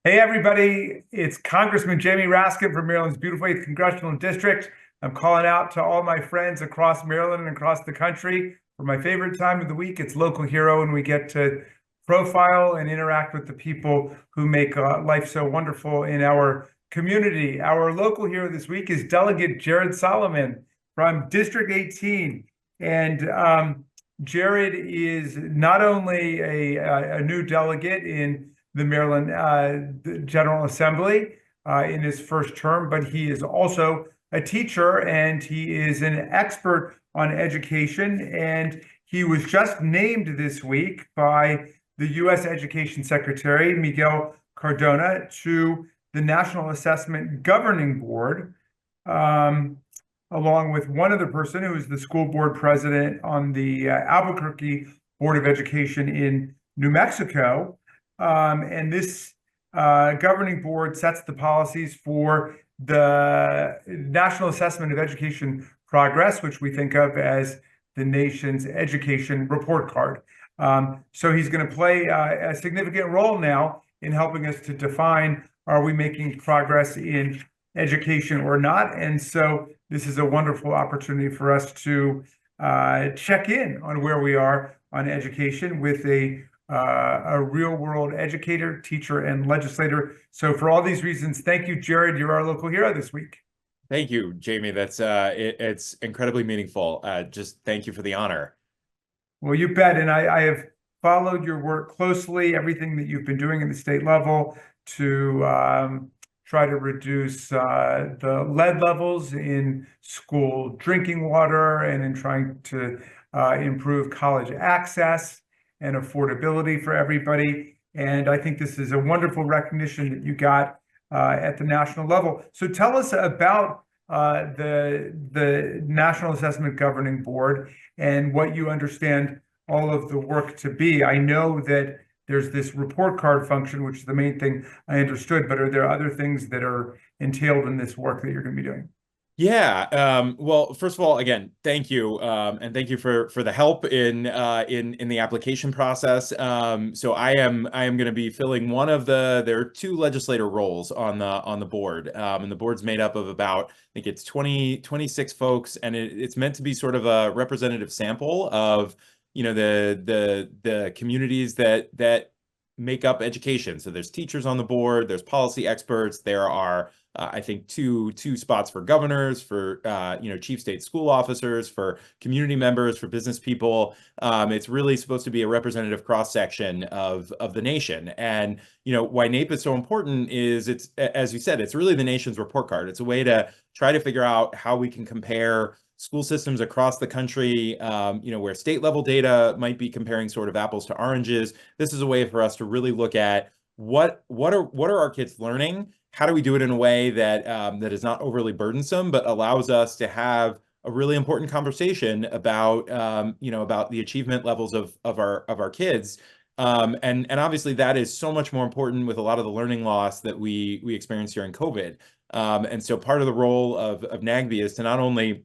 Hey, everybody, it's Congressman Jamie Raskin from Maryland's beautiful 8th Congressional District. I'm calling out to all my friends across Maryland and across the country for my favorite time of the week. It's Local Hero, and we get to profile and interact with the people who make life so wonderful in our community. Our local hero this week is Delegate Jared Solomon from District 18. And Jared is not only a new delegate in the Maryland General Assembly in his first term, but he is also a teacher and he is an expert on education. And he was just named this week by the U.S. Education Secretary, Miguel Cardona, to the National Assessment Governing Board, along with one other person who is the school board president on the Albuquerque Board of Education in New Mexico. And this governing board sets the policies for the National Assessment of Education Progress, which we think of as the nation's education report card. So he's going to play a significant role now in helping us to define, are we making progress in education or not? And so this is a wonderful opportunity for us to check in on where we are on education with a real-world educator, teacher, and legislator. So for all these reasons, thank you, Jared. You're our local hero this week. Thank you, Jamie. That's it's incredibly meaningful. Just thank you for the honor. Well, you bet. And I have followed your work closely, everything that you've been doing at the state level to try to reduce the lead levels in school drinking water and in trying to improve college access and affordability for everybody. And I think this is a wonderful recognition that you got at the national level. So tell us about the National Assessment Governing Board and what you understand all of the work to be. I know that there's this report card function, which is the main thing I understood, but are there other things that are entailed in this work that you're going to be doing? Yeah. Well, first of all, again, thank you, and thank you for the help in the application process. So I am going to be filling one of there are two legislator roles on the board, and the board's made up of about, I think it's 26 folks, and it's meant to be sort of a representative sample of the communities that make up education. So there's teachers on the board, there's policy experts, there are I think two spots for governors, for chief state school officers, for community members, for business people. It's really supposed to be a representative cross section of the nation. And why NAEP is so important is it's, as you said, it's really the nation's report card. It's a way to try to figure out how we can compare school systems across the country, where state level data might be comparing sort of apples to oranges. This is a way for us to really look at what are our kids learning? How do we do it in a way that that is not overly burdensome, but allows us to have a really important conversation about about the achievement levels of our kids, and obviously that is so much more important with a lot of the learning loss that we experienced during COVID, and so part of the role of NAGB is to not only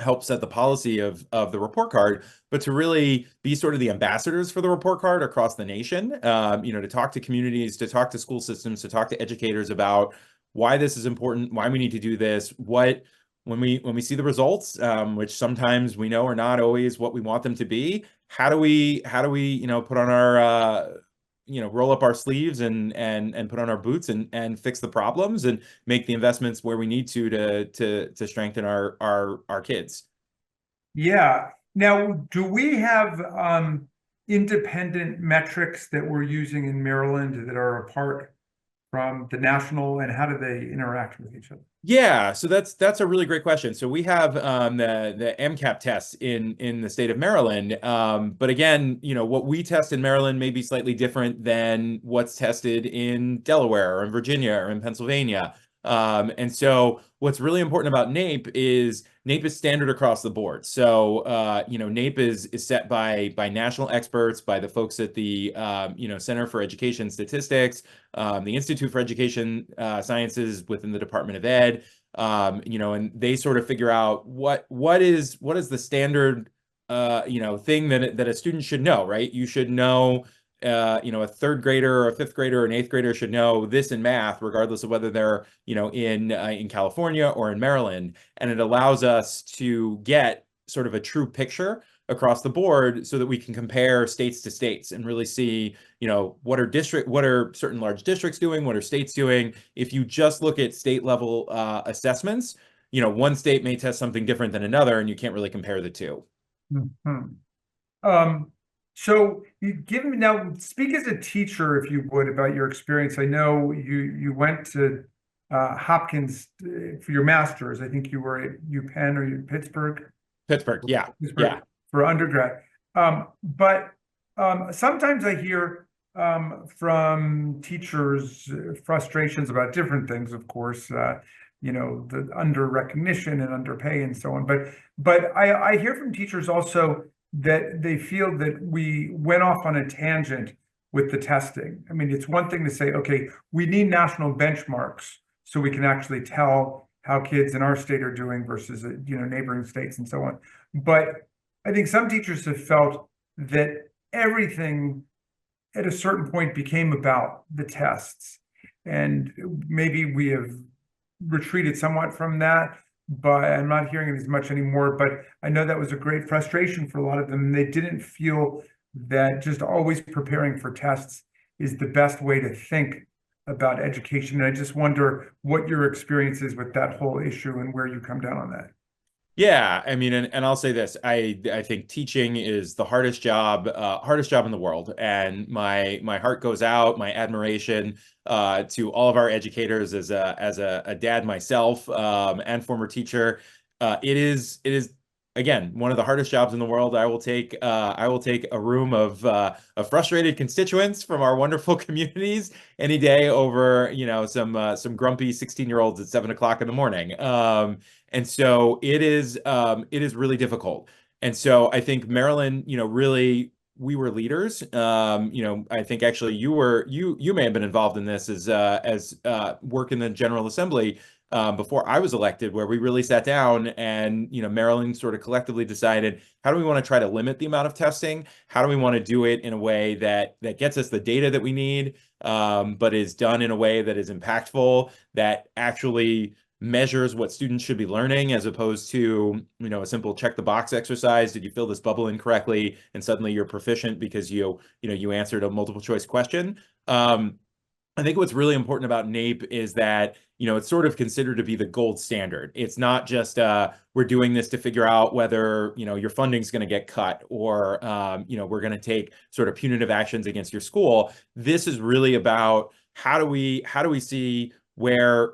help set the policy of the report card, but to really be sort of the ambassadors for the report card across the nation, to talk to communities, to talk to school systems, to talk to educators about why this is important, why we need to do this, when we see the results, which sometimes we know are not always what we want them to be, how do we put on our roll up our sleeves and put on our boots and fix the problems and make the investments where we need to strengthen our kids. Yeah. Now, do we have independent metrics that we're using in Maryland that are apart from the national, and how do they interact with each other? Yeah, so that's a really great question. So we have the MCAP tests in the state of Maryland, but again, what we test in Maryland may be slightly different than what's tested in Delaware or in Virginia or in Pennsylvania. And so what's really important about NAEP is standard across the board. So NAEP is set by national experts, by the folks at the Center for Education Statistics, the Institute for Education Sciences within the Department of Ed, and they sort of figure out what is the standard thing that a student should know, right? You should know a third grader or a fifth grader or an eighth grader should know this in math, regardless of whether they're, in California or in Maryland. And it allows us to get sort of a true picture across the board so that we can compare states to states and really see, what are certain large districts doing, what are states doing. If you just look at state level assessments, one state may test something different than another, and you can't really compare the two. Mhm. So give me now, speak as a teacher, if you would, about your experience. I know you went to Hopkins for your master's. I think you were at UPenn or Pittsburgh. Pittsburgh, yeah, Pittsburgh for undergrad. But sometimes I hear from teachers frustrations about different things, of course, the under recognition and underpay and so on. But I hear from teachers also that they feel that we went off on a tangent with the testing. I mean, it's one thing to say, okay, we need national benchmarks so we can actually tell how kids in our state are doing versus neighboring states and so on. But I think some teachers have felt that everything at a certain point became about the tests. And maybe we have retreated somewhat from that, but I'm not hearing it as much anymore. But I know that was a great frustration for a lot of them. They didn't feel that just always preparing for tests is the best way to think about education. And I just wonder what your experience is with that whole issue and where you come down on that. Yeah, I mean, and I'll say this, I think teaching is the hardest job in the world, and my heart goes out, my admiration to all of our educators as a dad myself, and former teacher. It is again one of the hardest jobs in the world. I will take a room of frustrated constituents from our wonderful communities any day over some grumpy 16-year-olds at 7 o'clock in the morning. And so it is really difficult. And so I think Maryland, really we were leaders. I think actually you may have been involved in this as work in the General Assembly before I was elected, where we really sat down and Maryland sort of collectively decided, how do we want to try to limit the amount of testing? How do we want to do it in a way that gets us the data that we need, but is done in a way that is impactful, that actually measures what students should be learning, as opposed to a simple check the box exercise. Did you fill this bubble in correctly? And suddenly you're proficient because you answered a multiple choice question. I think what's really important about NAEP is that it's sort of considered to be the gold standard. It's not just we're doing this to figure out whether your funding's going to get cut, or we're going to take sort of punitive actions against your school. This is really about how do we see where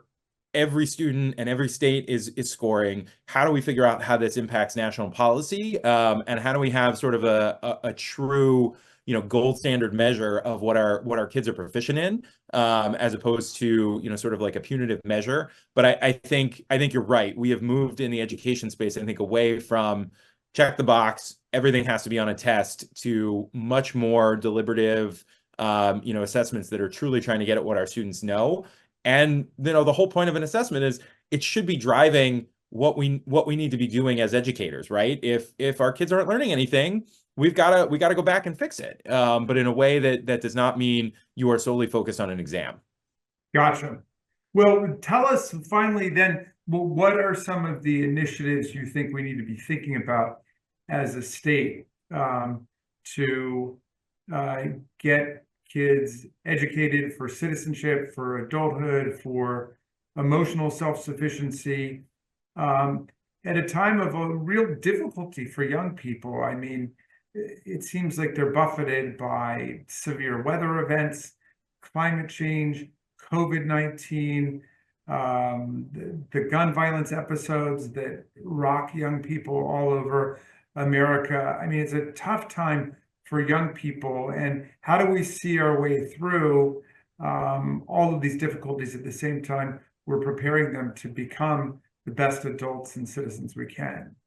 every student and every state is scoring. How do we figure out how this impacts national policy? And how do we have sort of a true, gold standard measure of what our kids are proficient in, as opposed to, sort of like a punitive measure. But I think you're right. We have moved in the education space, I think, away from check the box, everything has to be on a test, to much more deliberative, assessments that are truly trying to get at what our students know. And the whole point of an assessment is it should be driving what we need to be doing as educators, right? If our kids aren't learning anything, we got to go back and fix it, but in a way that does not mean you are solely focused on an exam. Gotcha. Well, tell us finally then, what are some of the initiatives you think we need to be thinking about as a state to get kids educated for citizenship, for adulthood, for emotional self-sufficiency, at a time of a real difficulty for young people? I mean, it seems like they're buffeted by severe weather events, climate change, COVID-19, the gun violence episodes that rock young people all over America. I mean, it's a tough time for young people. And how do we see our way through all of these difficulties at the same time we're preparing them to become the best adults and citizens we can?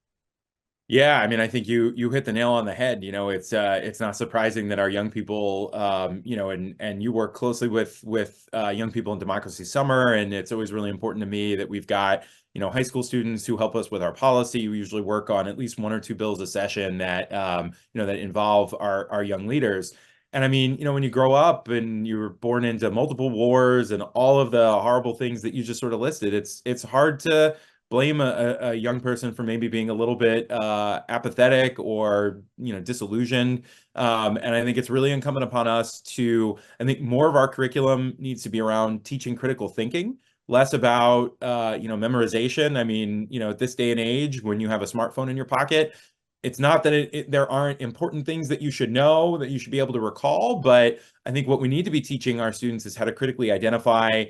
Yeah, I mean, I think you hit the nail on the head. It's not surprising that our young people, and you work closely with young people in Democracy Summer, and it's always really important to me that we've got high school students who help us with our policy. We usually work on at least one or two bills a session that that involve our young leaders. And I mean, when you grow up and you're born into multiple wars and all of the horrible things that you just sort of listed, it's hard to blame a young person for maybe being a little bit apathetic or disillusioned. And I think it's really incumbent upon us to, I think more of our curriculum needs to be around teaching critical thinking, less about memorization. I mean, at this day and age, when you have a smartphone in your pocket, it's not that there aren't important things that you should know, that you should be able to recall, but I think what we need to be teaching our students is how to critically identify,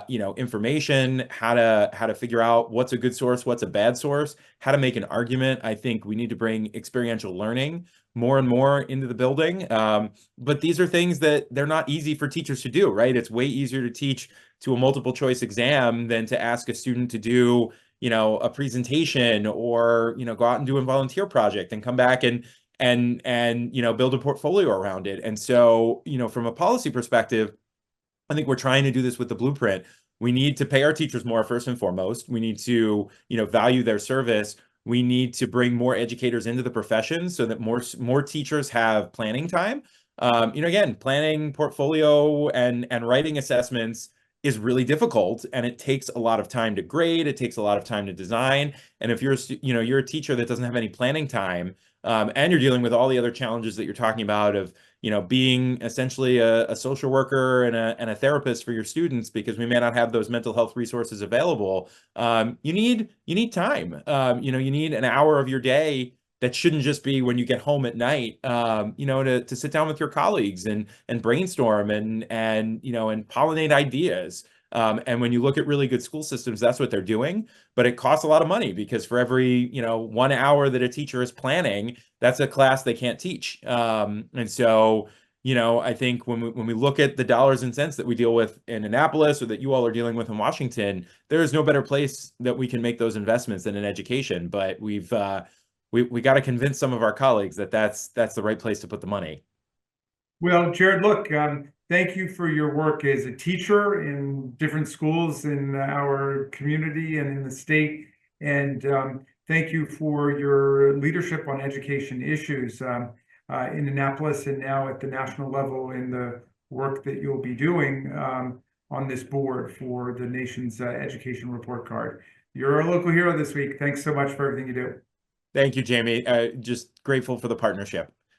information, how to figure out what's a good source, what's a bad source, how to make an argument. I think we need to bring experiential learning more and more into the building. But these are things that they're not easy for teachers to do, right? It's way easier to teach to a multiple choice exam than to ask a student to do a presentation or go out and do a volunteer project and come back and build a portfolio around it. And so from a policy perspective, I think we're trying to do this with the blueprint. We need to pay our teachers more first and foremost. We need to value their service. We need to bring more educators into the profession so that more teachers have planning time. Again, planning portfolio and writing assessments is really difficult, and it takes a lot of time to grade. It takes a lot of time to design. And if you're a teacher that doesn't have any planning time, and you're dealing with all the other challenges that you're talking about of being essentially a social worker and a therapist for your students, because we may not have those mental health resources available. You need time. You need an hour of your day that shouldn't just be when you get home at night, to sit down with your colleagues and brainstorm and pollinate ideas. And when you look at really good school systems, that's what they're doing. But it costs a lot of money because for every 1 hour that a teacher is planning, that's a class they can't teach. And so I think when we look at the dollars and cents that we deal with in Annapolis or that you all are dealing with in Washington, there is no better place that we can make those investments than in education. But we got to convince some of our colleagues that that's the right place to put the money. Well, Jared, look, thank you for your work as a teacher in different schools in our community and in the state. And thank you for your leadership on education issues in Annapolis and now at the national level in the work that you'll be doing on this board for the nation's education report card. You're a local hero this week. Thanks so much for everything you do. Thank you, Jamie. Just grateful for the partnership.